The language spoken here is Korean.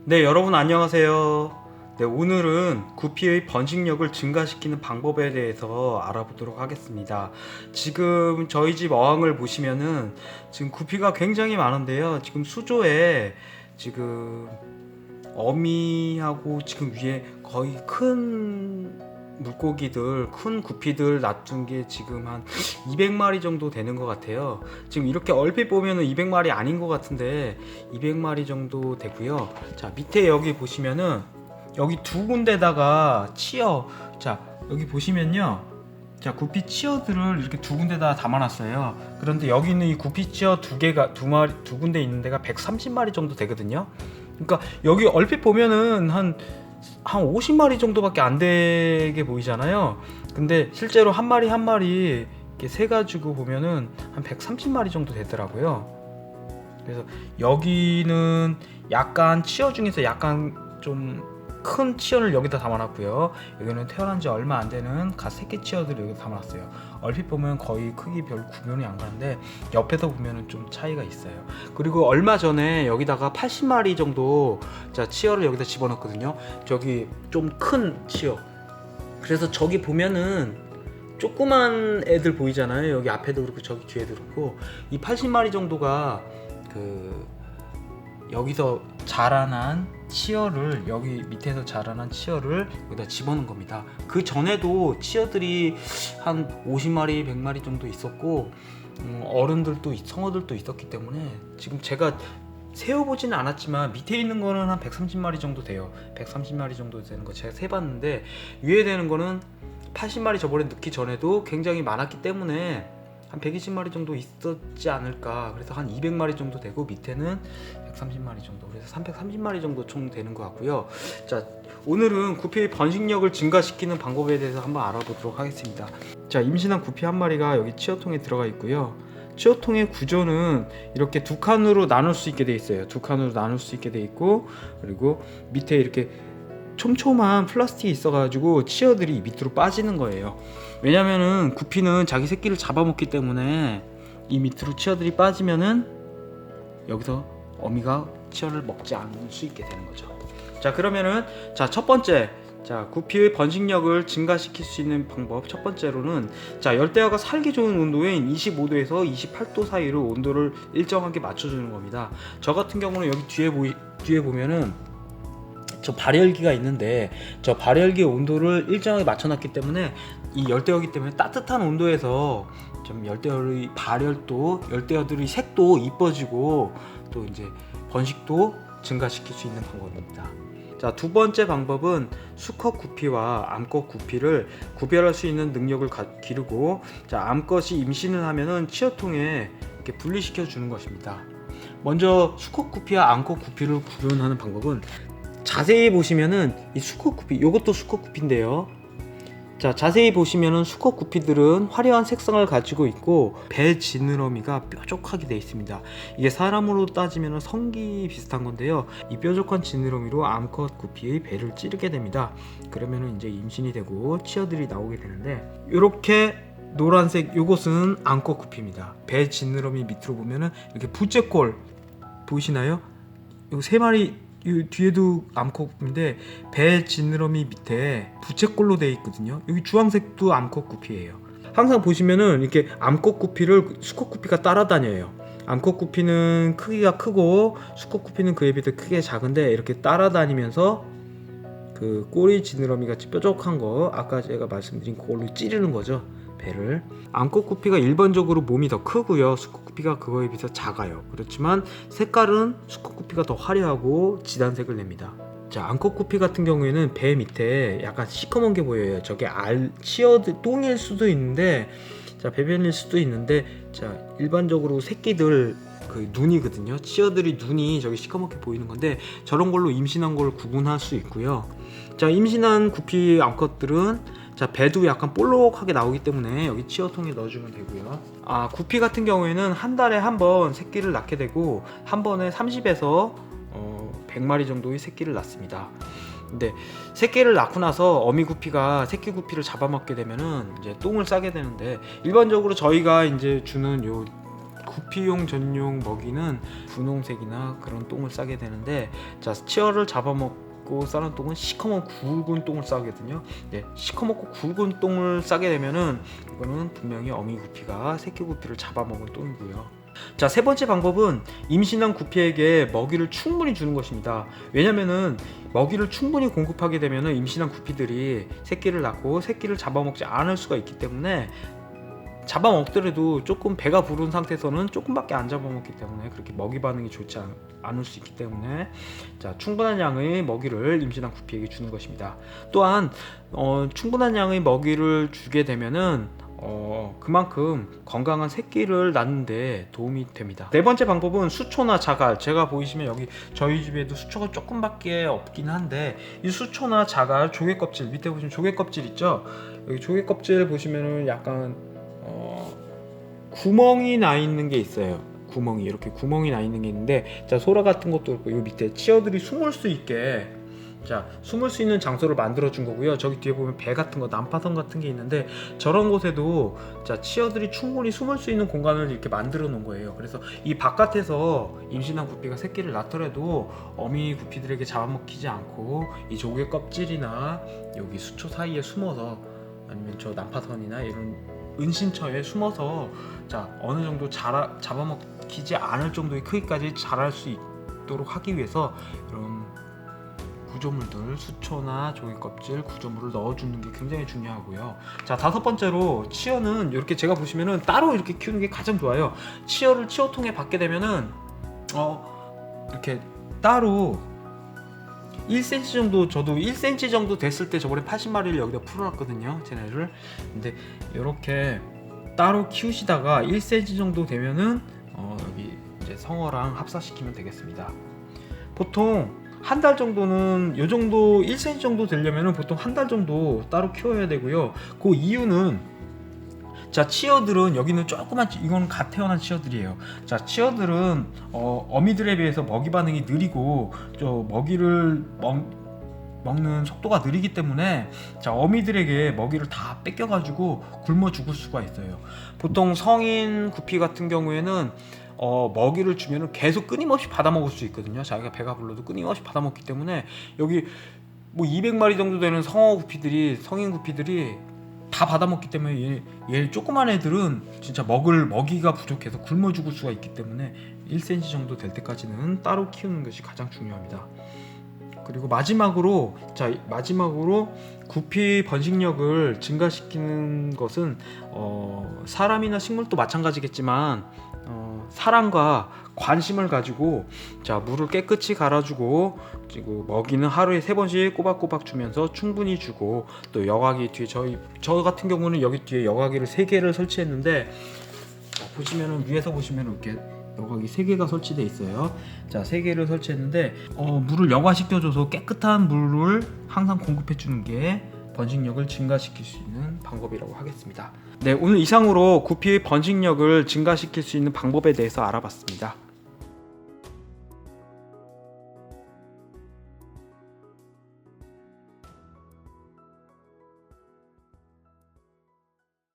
네, 여러분 안녕하세요. 네, 오늘은 구피의 번식력을 증가시키는 방법에 대해서 알아보도록 하겠습니다. 지금 저희 집 어항을 보시면은 지금 구피가 굉장히 많은데요. 지금 수조에 지금 어미하고 지금 위에 거의 큰 물고기들, 큰 구피들 놔둔 게 지금 한 200마리 정도 되는 것 같아요. 지금 이렇게 얼핏 보면은 200마리 아닌 것 같은데 200마리 정도 되고요. 자, 밑에 여기 보시면은 여기 두 군데다가 치어, 자, 여기 보시면요. 자, 구피 치어들을 이렇게 두 군데다 담아놨어요. 그런데 여기 있는 이 구피 치어 두 개가 두 군데 있는 데가 130마리 정도 되거든요. 그러니까 여기 얼핏 보면은 한 50마리 정도밖에 안 되게 보이잖아요. 근데 실제로 한 마리 한 마리 이렇게 세 가지고 보면은 한 130마리 정도 되더라고요. 그래서 여기는 약간 치어 중에서 약간 좀 큰 치어를 여기다 담아놨고요. 여기는 태어난 지 얼마 안 되는 갓 새끼 치어들을 여기 담아놨어요. 얼핏 보면 거의 크기 별 구분이 안 가는데 옆에서 보면은 좀 차이가 있어요. 그리고 얼마 전에 여기다가 80마리 정도 자 치어를 여기다 집어넣었거든요. 저기 좀 큰 치어. 그래서 저기 보면은 조그만 애들 보이잖아요. 여기 앞에도 그렇고 저기 뒤에도 그렇고 이 80마리 정도가 그 여기서 자라난 치어를 여기 밑에서 자라난 치어를 여기다 집어넣은 겁니다. 그 전에도 치어들이 한 50마리, 100마리 정도 있었고 어른들도 성어들도 있었기 때문에 지금 제가 세어보지는 않았지만 밑에 있는 거는 한 130마리 정도 돼요. 130마리 정도 되는 거 제가 세봤는데 위에 되는 거는 80마리 저번에 넣기 전에도 굉장히 많았기 때문에 한 120마리 정도 있었지 않을까. 그래서 한 200마리 정도 되고 밑에는 130마리 정도. 그래서 330마리 정도 총 되는 것 같고요. 자, 오늘은 구피의 번식력을 증가시키는 방법에 대해서 한번 알아보도록 하겠습니다. 자, 임신한 구피 한 마리가 여기 치어통에 들어가 있고요. 치어통의 구조는 이렇게 두 칸으로 나눌 수 있게 돼 있어요. 두 칸으로 나눌 수 있게 돼 있고 그리고 밑에 이렇게 촘촘한 플라스틱이 있어가지고 치어들이 밑으로 빠지는 거예요. 왜냐면은 구피는 자기 새끼를 잡아먹기 때문에 이 밑으로 치어들이 빠지면은 여기서 어미가 치어를 먹지 않을 수 있게 되는 거죠. 자, 그러면은 자, 첫 번째, 자, 구피의 번식력을 증가시킬 수 있는 방법 첫 번째로는 자, 열대어가 살기 좋은 온도인 25도에서 28도 사이로 온도를 일정하게 맞춰주는 겁니다. 저 같은 경우는 여기 뒤에 보면은 저 발열기가 있는데 저 발열기 온도를 일정하게 맞춰놨기 때문에 이 열대어기 때문에 따뜻한 온도에서 좀 열대어의 발열도 열대어들의 색도 이뻐지고 또 이제 번식도 증가시킬 수 있는 방법입니다. 자, 두 번째 방법은 수컷 구피와 암컷 구피를 구별할 수 있는 능력을 기르고 자, 암컷이 임신을 하면은 치어통에 이렇게 분리시켜 주는 것입니다. 먼저 수컷 구피와 암컷 구피를 구분하는 방법은 자세히 보시면은 이 수컷 구피, 이것도 수컷 구피인데요. 자, 자세히 보시면은 수컷 구피들은 화려한 색상을 가지고 있고 배 지느러미가 뾰족하게 되어 있습니다. 이게 사람으로 따지면 성기 비슷한 건데요. 이 뾰족한 지느러미로 암컷 구피의 배를 찌르게 됩니다. 그러면은 이제 임신이 되고 치어들이 나오게 되는데 이렇게 노란색 요것은 암컷 구피입니다. 배 지느러미 밑으로 보면은 이렇게 부채꼴 보이시나요? 요 세 마리 이 뒤에도 암컷인데 배 지느러미 밑에 부채꼴로 되어 있거든요. 여기 주황색도 암컷 구피예요. 항상 보시면은 이렇게 암컷 구피를 수컷 구피가 따라다녀요. 암컷 구피는 크기가 크고 수컷 구피는 그에 비해 크게 작은데 이렇게 따라다니면서 그 꼬리 지느러미 같이 뾰족한 거 아까 제가 말씀드린 그걸로 찌르는 거죠. 배를. 암컷 구피가 일반적으로 몸이 더 크고요. 수컷 구피가 그거에 비해서 작아요. 그렇지만 색깔은 수컷 구피가 더 화려하고 진한색을 냅니다. 자, 암컷 구피 같은 경우에는 배 밑에 약간 시커먼 게 보여요. 저게 치어들 똥일 수도 있는데 자, 배변일 수도 있는데 자, 일반적으로 새끼들 그 눈이거든요. 치어들이 눈이 저기 시커멓게 보이는 건데 저런 걸로 임신한 걸 구분할 수 있고요. 자, 임신한 구피 암컷들은 자, 배도 약간 볼록하게 나오기 때문에 여기 치어통에 넣어주면 되고요. 아, 구피 같은 경우에는 한 달에 한 번 새끼를 낳게 되고 한 번에 30에서 100마리 정도의 새끼를 낳습니다. 근데 새끼를 낳고 나서 어미 구피가 새끼 구피를 잡아먹게 되면은 이제 똥을 싸게 되는데 일반적으로 저희가 이제 주는 요 구피용 전용 먹이는 분홍색이나 그런 똥을 싸게 되는데, 자, 치어를 잡아먹고 싸는 똥은 시커먼 굵은 똥을 싸거든요. 네, 시커멓고 굵은 똥을 싸게 되면은 이거는 분명히 어미 구피가 새끼 구피를 잡아먹은 똥이고요. 자, 세 번째 방법은 임신한 구피에게 먹이를 충분히 주는 것입니다. 왜냐면은 먹이를 충분히 공급하게 되면은 임신한 구피들이 새끼를 낳고 새끼를 잡아먹지 않을 수가 있기 때문에, 잡아먹더라도 조금 배가 부른 상태에서는 조금밖에 안 잡아먹기 때문에 그렇게 먹이 반응이 좋지 않을 수 있기 때문에, 자, 충분한 양의 먹이를 임신한 구피에게 주는 것입니다. 또한 충분한 양의 먹이를 주게 되면은 그만큼 건강한 새끼를 낳는데 도움이 됩니다. 네 번째 방법은 수초나 자갈. 제가 보이시면 여기 저희 집에도 수초가 조금밖에 없긴 한데, 이 수초나 자갈, 조개 껍질, 밑에 보시면 조개 껍질 있죠. 여기 조개 껍질 보시면은 약간 구멍이 나 있는 게 있어요. 구멍이, 이렇게 구멍이 나 있는 게 있는데, 자, 소라 같은 것도 있고, 이 밑에 치어들이 숨을 수 있게, 자, 숨을 수 있는 장소를 만들어 준 거고요. 저기 뒤에 보면 배 같은 거, 난파선 같은 게 있는데, 저런 곳에도 자, 치어들이 충분히 숨을 수 있는 공간을 이렇게 만들어 놓은 거예요. 그래서 이 바깥에서 임신한 구피가 새끼를 낳더라도 어미 구피들에게 잡아먹히지 않고, 이 조개 껍질이나 여기 수초 사이에 숨어서, 아니면 저 난파선이나 이런 은신처에 숨어서, 자, 어느 정도 잡아먹히지 않을 정도의 크기까지 자랄 수 있도록 하기 위해서 이런 구조물들, 수초나 조개 껍질 구조물을 넣어주는 게 굉장히 중요하고요. 자, 다섯 번째로 치어는 이렇게 제가 보시면은 따로 이렇게 키우는 게 가장 좋아요. 치어를 치어통에 받게 되면은 이렇게 따로 1cm 정도, 저도 1cm 정도 됐을 때 저번에 80마리를 여기다 풀어놨거든요, 쟤네를. 근데 이렇게 따로 키우시다가 1cm 정도 되면은 여기 이제 성어랑 합사시키면 되겠습니다. 보통 한 달 정도는, 요 정도 1cm 정도 되려면은 보통 한 달 정도 따로 키워야 되고요. 그 이유는, 자, 치어들은 여기는 조그만, 이건 갓 태어난 치어들이에요. 자, 치어들은 어미들에 비해서 먹이 반응이 느리고 먹이를 먹는 속도가 느리기 때문에, 자, 어미들에게 먹이를 다 뺏겨가지고 굶어 죽을 수가 있어요. 보통 성인 구피 같은 경우에는 먹이를 주면은 계속 끊임없이 받아먹을 수 있거든요. 자기가 배가 불러도 끊임없이 받아먹기 때문에, 여기 뭐 200마리 정도 되는 성어 구피들이, 성인 구피들이 다 받아먹기 때문에 얘 조그만 애들은 진짜 먹이가 부족해서 굶어 죽을 수가 있기 때문에 1cm 정도 될 때까지는 따로 키우는 것이 가장 중요합니다. 그리고 마지막으로 구피 번식력을 증가시키는 것은 사람이나 식물도 마찬가지겠지만, 사랑과 관심을 가지고, 자, 물을 깨끗이 갈아주고, 그리고 먹이는 하루에 3번씩 꼬박꼬박 주면서 충분히 주고, 또 여과기 뒤에, 저 같은 경우는 여기 뒤에 여과기를 3개를 설치했는데, 보시면은 위에서 보시면은 이렇게 여과기 3개가 설치되어 있어요. 자, 3개를 설치했는데 물을 여과시켜줘서 깨끗한 물을 항상 공급해주는 게 번식력을 증가시킬 수 있는 방법이라고 하겠습니다. 네, 오늘 이상으로 구피의 번식력을 증가시킬 수 있는 방법에 대해서 알아봤습니다.